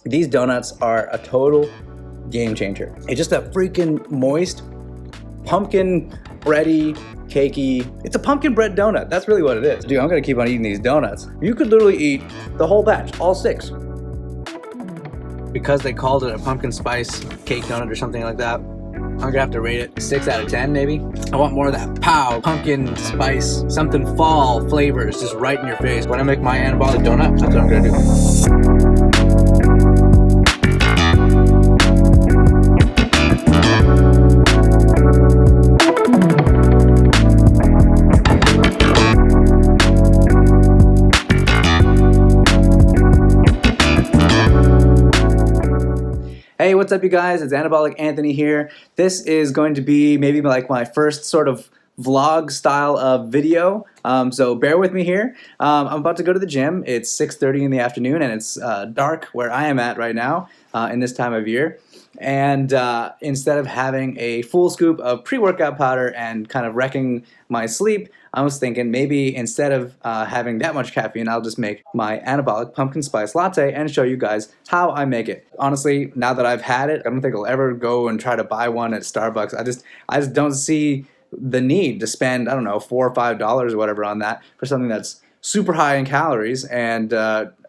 These donuts are a total game changer. It's just a freaking moist, pumpkin bready, cakey. It's a pumpkin bread donut. That's really what it is. Dude, I'm gonna keep on eating these donuts. You could literally eat the whole batch, all 6. Because they called it a pumpkin spice cake donut or something like that, I'm gonna have to rate it 6 out of 10 maybe. I want more of that pow, pumpkin spice, something fall flavors just right in your face. When I make my anabolic donut, that's what I'm gonna do. Hey, what's up you guys? It's Anabolic Anthony here. This is going to be maybe like my first sort of vlog style of video. So bear with me here. I'm about to go to the gym. It's 6:30 in the afternoon and it's dark where I am at right now in this time of year. And instead of having a full scoop of pre-workout powder and kind of wrecking my sleep, I was thinking maybe instead of having that much caffeine, I'll just make my anabolic pumpkin spice latte and show you guys how I make it. Honestly, now that I've had it, I don't think I'll ever go and try to buy one at Starbucks. I just don't see the need to spend, I don't know, $4 or $5 or whatever on that for something that's super high in calories and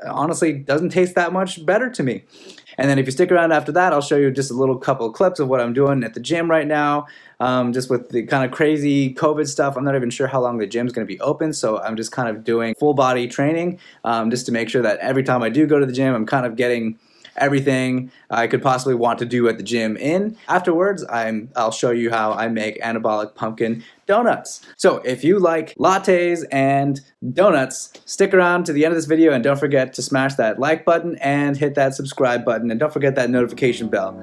honestly doesn't taste that much better to me. And then if you stick around after that, I'll show you just a little couple of clips of what I'm doing at the gym right now. Just with the kind of crazy COVID stuff, I'm not even sure how long the gym's going to be open, so I'm just kind of doing full body training just to make sure that every time I do go to the gym, I'm kind of getting everything I could possibly want to do at the gym in. Afterwards, I'll show you how I make anabolic pumpkin donuts. So if you like lattes and donuts, stick around to the end of this video and don't forget to smash that like button and hit that subscribe button and don't forget that notification bell.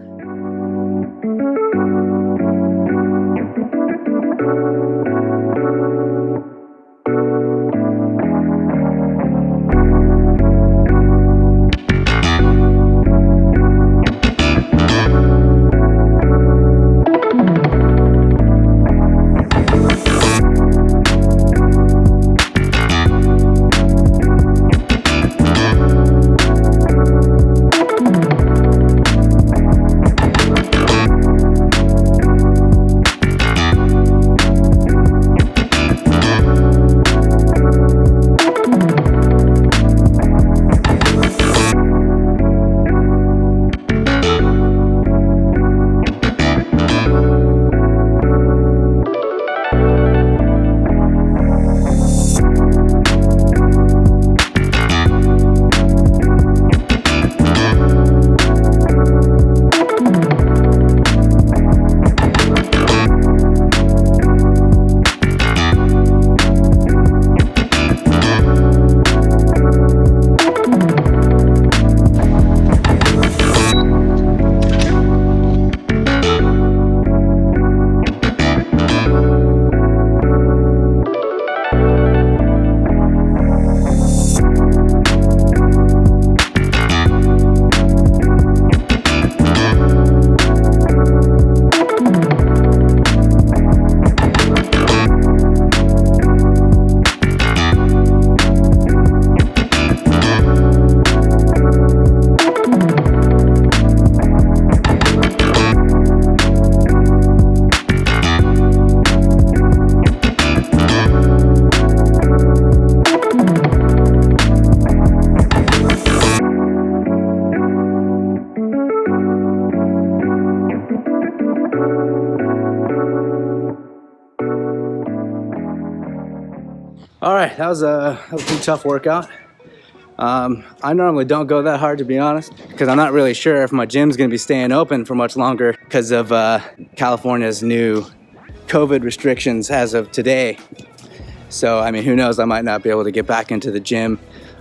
All right, that was a pretty tough workout. I normally don't go that hard, to be honest, because I'm not really sure if my gym's gonna be staying open for much longer because of California's new COVID restrictions as of today. So, I mean, who knows, I might not be able to get back into the gym.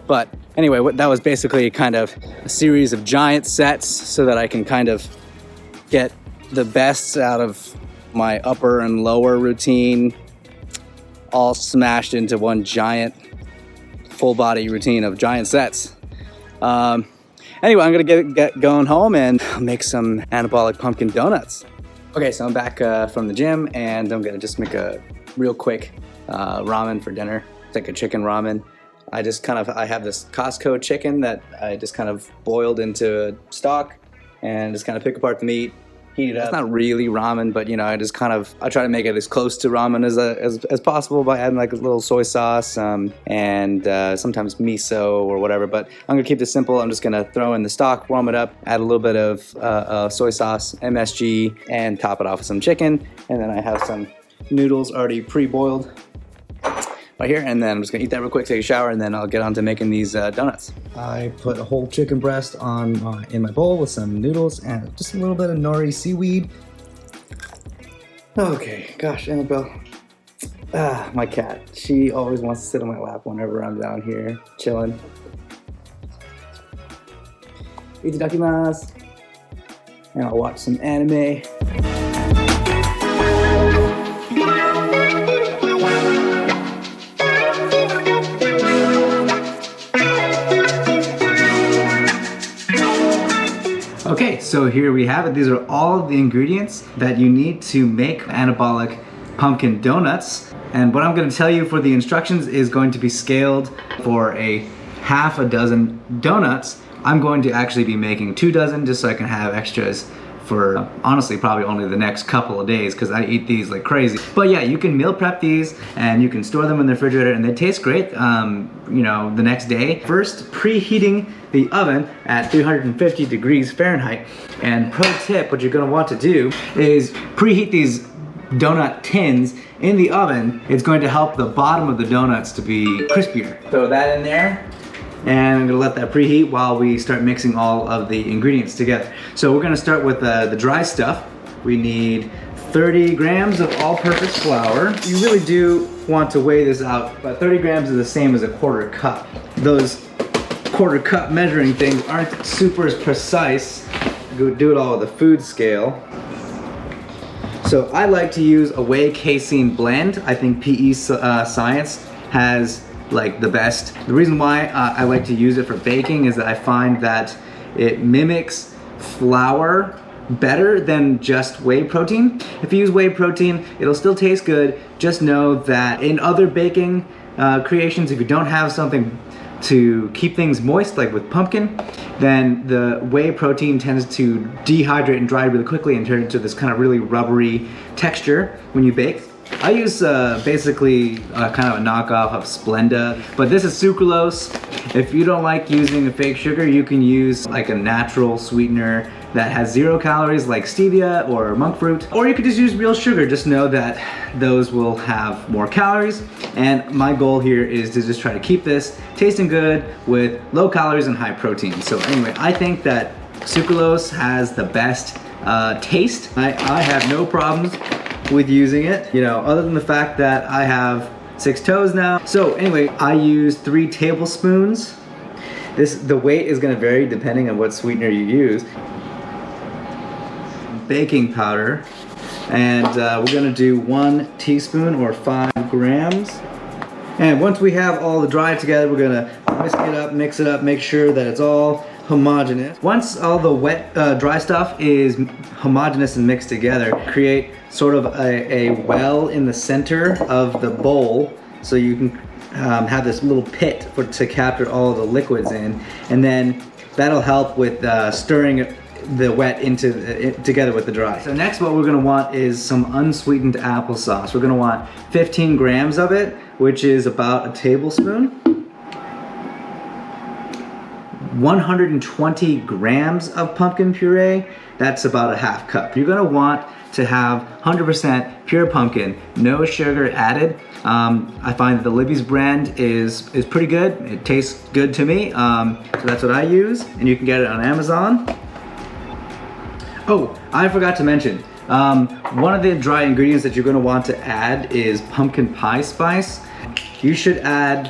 But anyway, that was basically kind of a series of giant sets so that I can kind of get the best out of my upper and lower routine all smashed into one giant full body routine of giant sets. Anyway, I'm gonna get going home and make some anabolic pumpkin donuts. Okay, so I'm back from the gym and I'm gonna just make a real quick ramen for dinner. It's like a chicken ramen. I have this Costco chicken that I just kind of boiled into stock and just kind of pick apart the meat, heat it up. It's not really ramen, but you know, I try to make it as close to ramen as possible by adding like a little soy sauce and sometimes miso or whatever. But I'm gonna keep this simple. I'm just gonna throw in the stock, warm it up, add a little bit of soy sauce, MSG, and top it off with some chicken. And then I have some noodles already pre-boiled right here, and then I'm just gonna eat that real quick, take a shower, and then I'll get on to making these donuts. I put a whole chicken breast on in my bowl with some noodles and just a little bit of nori seaweed. Okay, gosh, Annabelle. My cat. She always wants to sit on my lap whenever I'm down here chilling. Itadakimasu. And I'll watch some anime. Okay, so here we have it. These are all of the ingredients that you need to make anabolic pumpkin donuts. And what I'm going to tell you for the instructions is going to be scaled for a half a dozen donuts. I'm going to actually be making 2 dozen just so I can have extras for honestly probably only the next couple of days because I eat these like crazy. But yeah, you can meal prep these and you can store them in the refrigerator and they taste great, you know, the next day. First, preheating the oven at 350 degrees Fahrenheit. And pro tip, what you're gonna want to do is preheat these donut tins in the oven. It's going to help the bottom of the donuts to be crispier. Throw that in there. And I'm gonna let that preheat while we start mixing all of the ingredients together. So we're gonna start with the dry stuff. We need 30 grams of all-purpose flour. You really do want to weigh this out, but 30 grams is the same as a 1/4 cup. Those 1/4 cup measuring things aren't super precise. Go do it all with a food scale. So I like to use a whey casein blend. I think PE Science has like the best. The reason why I like to use it for baking is that I find that it mimics flour better than just whey protein. If you use whey protein, it'll still taste good. Just know that in other baking creations, if you don't have something to keep things moist, like with pumpkin, then the whey protein tends to dehydrate and dry really quickly and turn into this kind of really rubbery texture when you bake. I use basically kind of a knockoff of Splenda, but this is sucralose. If you don't like using a fake sugar, you can use like a natural sweetener that has 0 calories like stevia or monk fruit, or you could just use real sugar. Just know that those will have more calories, and my goal here is to just try to keep this tasting good with low calories and high protein. So anyway, I think that sucralose has the best taste. I have no problems with using it, you know, other than the fact that I have 6 toes now. So anyway, I use 3 tablespoons. The weight is going to vary depending on what sweetener you use. Baking powder, and we're going to do 1 teaspoon or 5 grams. And once we have all the dry together, we're going to mix it up, make sure that it's all homogeneous. Once all the wet dry stuff is homogeneous and mixed together, create sort of a well in the center of the bowl so you can have this little pit to capture all of the liquids in, and then that'll help with stirring the wet together with the dry. So next what we're going to want is some unsweetened applesauce. We're going to want 15 grams of it, which is about a tablespoon. 120 grams of pumpkin puree, that's about a half cup. You're gonna want to have 100% pure pumpkin, no sugar added. I find that the Libby's brand is pretty good. It tastes good to me, so that's what I use, and you can get it on Amazon. Oh, I forgot to mention, one of the dry ingredients that you're gonna want to add is pumpkin pie spice. You should add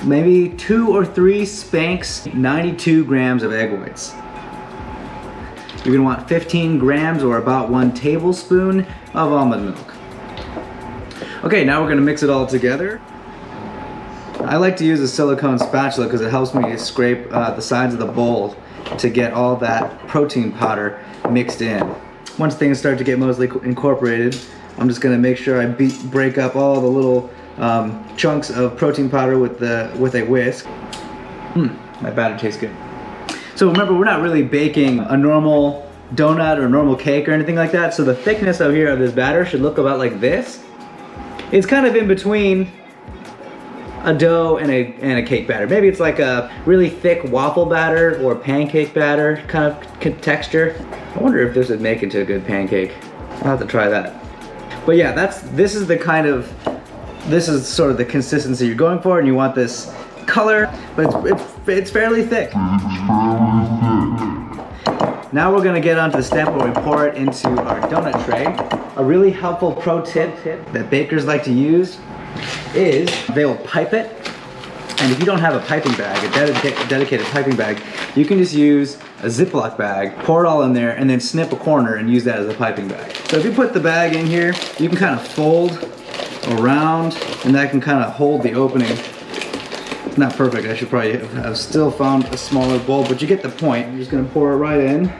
maybe 2 or 3 Spanx 92 grams of egg whites. You're gonna want 15 grams or about 1 tablespoon of almond milk. Okay, now we're gonna mix it all together. I like to use a silicone spatula because it helps me scrape the sides of the bowl to get all that protein powder mixed in. Once things start to get mostly incorporated, I'm just gonna make sure I break up all the little chunks of protein powder with a whisk. That batter tastes good. So remember, we're not really baking a normal donut or normal cake or anything like that. So the thickness of here of this batter should look about like this. It's kind of in between a dough and a cake batter. Maybe it's like a really thick waffle batter or pancake batter kind of texture. I wonder if this would make into a good pancake. I'll have to try that. But yeah, this is sort of the consistency you're going for, and you want this color, but it's fairly thick. Now we're gonna get onto the step where we pour it into our donut tray. A really helpful pro tip that bakers like to use is they will pipe it. And if you don't have a piping bag, a dedicated piping bag, you can just use a Ziploc bag, pour it all in there, and then snip a corner and use that as a piping bag. So if you put the bag in here, you can kind of fold around, and that can kind of hold the opening. It's not perfect. I should probably have still found a smaller bowl, but you get the point. I'm just gonna pour it right in.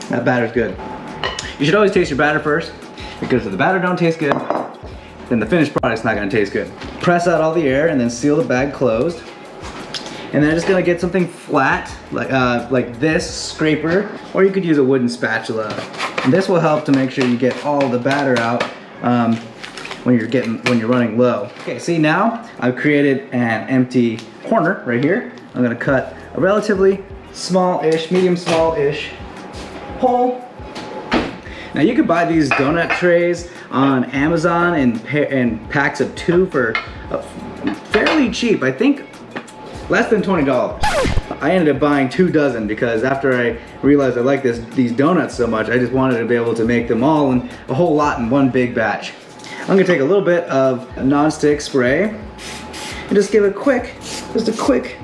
That batter's good. You should always taste your batter first, because if the batter don't taste good, then the finished product's not gonna taste good. Press out all the air and then seal the bag closed. And then I'm just gonna get something flat, like this scraper, or you could use a wooden spatula. And this will help to make sure you get all the batter out when you're running low. Okay, see now I've created an empty corner right here. I'm gonna cut a relatively small-ish, medium small-ish hole. Now you can buy these donut trays on Amazon in packs of 2 for fairly cheap. I think less than $20. I ended up buying 2 dozen because after I realized I like these donuts so much, I just wanted to be able to make them all and a whole lot in one big batch. I'm gonna take a little bit of non-stick spray and just give a quick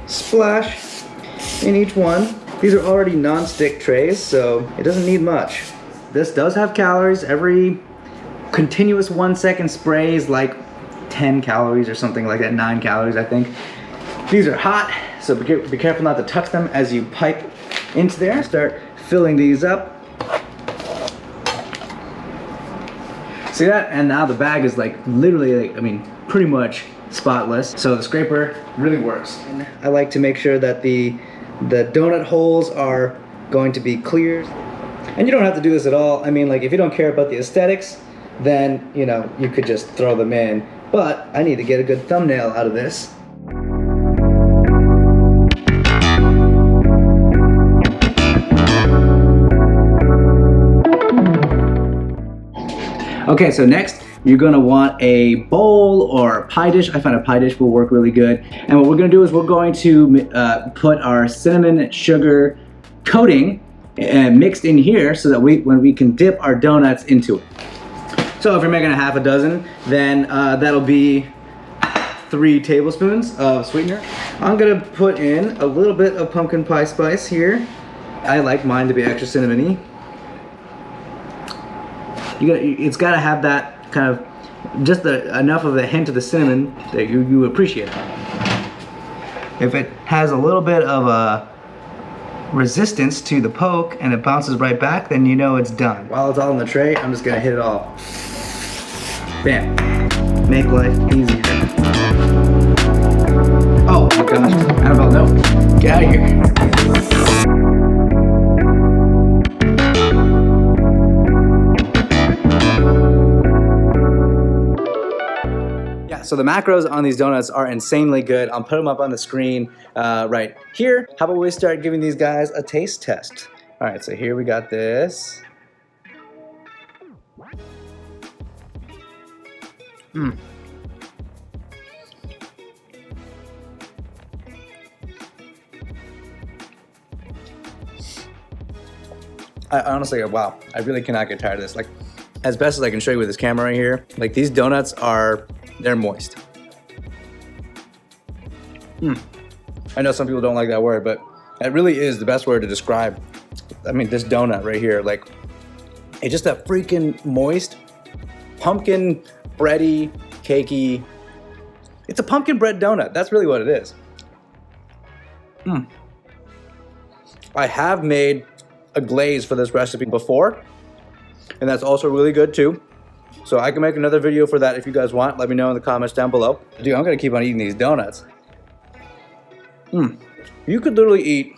splash in each one. These are already non-stick trays, so it doesn't need much. This does have calories. Every continuous 1 second spray is like 10 calories or something like that, 9 calories I think. These are hot, so be careful not to touch them as you pipe into there. Start filling these up. See that? And now the bag is like literally, pretty much spotless. So the scraper really works. And I like to make sure that the donut holes are going to be clear. And you don't have to do this at all. If you don't care about the aesthetics, then, you could just throw them in. But I need to get a good thumbnail out of this. Okay, so next you're gonna want a bowl or a pie dish. I find a pie dish will work really good. And what we're gonna do is we're going to put our cinnamon sugar coating mixed in here so that when we can dip our donuts into it. So if you're making a half a dozen, then that'll be 3 tablespoons of sweetener. I'm gonna put in a little bit of pumpkin pie spice here. I like mine to be extra cinnamony. It's got to have that kind of just enough of a hint of the cinnamon that you appreciate. If it has a little bit of a resistance to the poke and it bounces right back, then you know it's done. While it's all in the tray, I'm just gonna hit it all. Bam. Make life easier. Oh my gosh, Annabelle, no. Get out of here. So the macros on these donuts are insanely good. I'll put them up on the screen right here. How about we start giving these guys a taste test? All right, so here we got this. I honestly, wow, I really cannot get tired of this. Like, as best as I can show you with this camera right here, like these donuts they're moist. I know some people don't like that word, but it really is the best word to describe, this donut right here. Like, it's just a freaking moist, pumpkin bready, cakey. It's a pumpkin bread donut. That's really what it is. I have made a glaze for this recipe before, and that's also really good too. So I can make another video for that if you guys want. Let me know in the comments down below. Dude, I'm gonna keep on eating these donuts. You could literally eat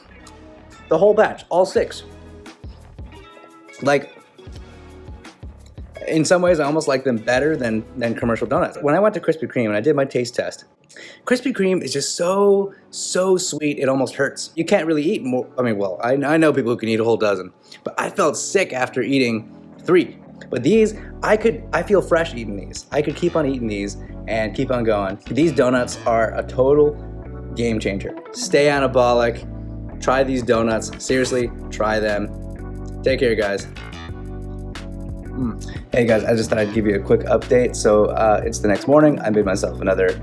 the whole batch, all 6. Like, in some ways, I almost like them better than commercial donuts. When I went to Krispy Kreme and I did my taste test, Krispy Kreme is just so sweet, it almost hurts. You can't really eat more. I mean, well, I know people who can eat a whole dozen, but I felt sick after eating 3. But these, I feel fresh eating these. I could keep on eating these and keep on going. These donuts are a total game changer. Stay anabolic. Try these donuts. Seriously, try them. Take care, guys. Hey guys, I just thought I'd give you a quick update. So it's the next morning. I made myself another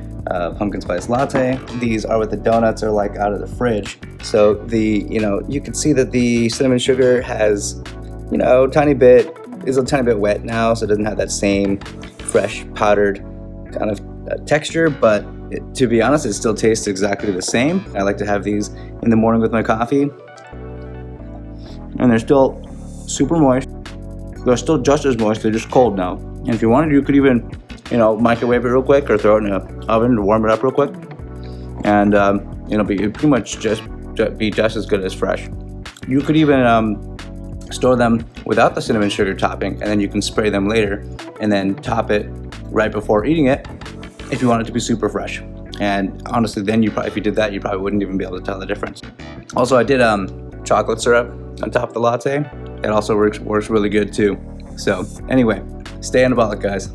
pumpkin spice latte. These are what the donuts are like out of the fridge. So you can see that the cinnamon sugar has, is a tiny bit wet now, so it doesn't have that same fresh powdered kind of texture, but to be honest, it still tastes exactly the same. I like to have these in the morning with my coffee, and they're still super moist. They're still just as moist, they're just cold now. And if you wanted, you could even, microwave it real quick or throw it in an oven to warm it up real quick. And it'll pretty much be just as good as fresh. You could even store them without the cinnamon sugar topping, and then you can spray them later and then top it right before eating it if you want it to be super fresh. And honestly, then if you did that, you probably wouldn't even be able to tell the difference. Also, I did chocolate syrup on top of the latte. It also works really good too. So anyway, stay anabolic, guys.